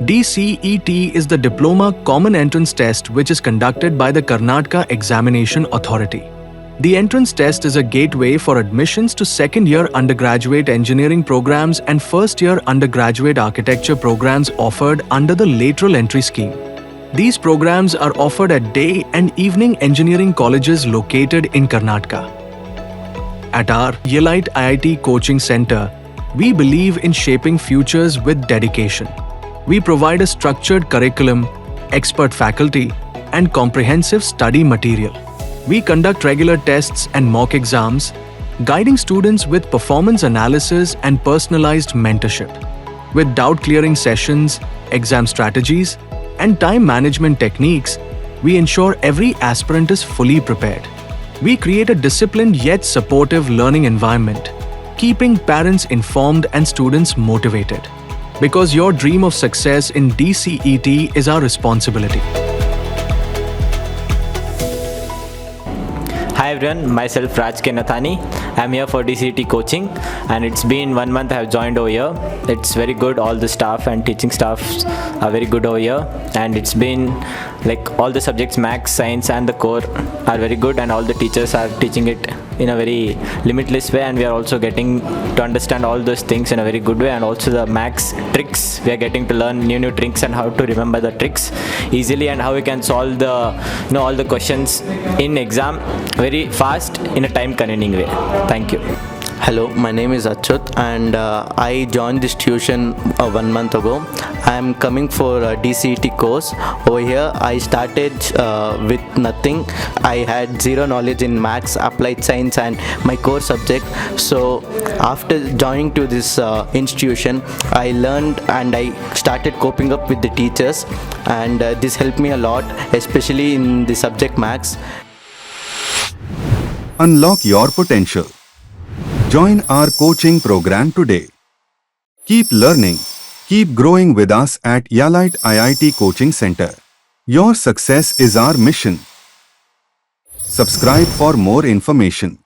DCET is the Diploma Common Entrance Test which is conducted by the Karnataka Examination Authority. The entrance test is a gateway for admissions to second-year undergraduate engineering programs and first-year undergraduate architecture programs offered under the lateral entry scheme. These programs are offered at day and evening engineering colleges located in Karnataka. At our Elite-iit coaching center, we believe in shaping futures with dedication. We provide a structured curriculum, expert faculty, and comprehensive study material. We conduct regular tests and mock exams, guiding students with performance analysis and personalized mentorship. With doubt-clearing sessions, exam strategies, and time management techniques, we ensure every aspirant is fully prepared. We create a disciplined yet supportive learning environment, keeping parents informed and students motivated. Because your dream of success in DCET is our responsibility. Hi everyone, myself Raj K. Nathani. I'm here for DCET coaching and it's been 1 month I have joined over here. It's very good, all the staff and teaching staffs are very good over here, and it's been like all the subjects, maths, science and the core are very good, and all the teachers are teaching it in a very limitless way, and we are also getting to understand all those things in a very good way, and also the maths tricks, we are getting to learn new tricks and how to remember the tricks easily, and how we can solve the all the questions in exam very fast in a time convening way. Thank you. Hello, my name is Achyut and I joined this tuition 1 month ago. I am coming for a DCET course. Over here I started with nothing. I had zero knowledge in maths, applied science and my core subject. So after joining to this institution, I learned and I started coping up with the teachers, and this helped me a lot, especially in the subject maths. Unlock your potential. Join our coaching program today. Keep learning, keep growing with us at Elite-iit Coaching Center. Your success is our mission. Subscribe for more information.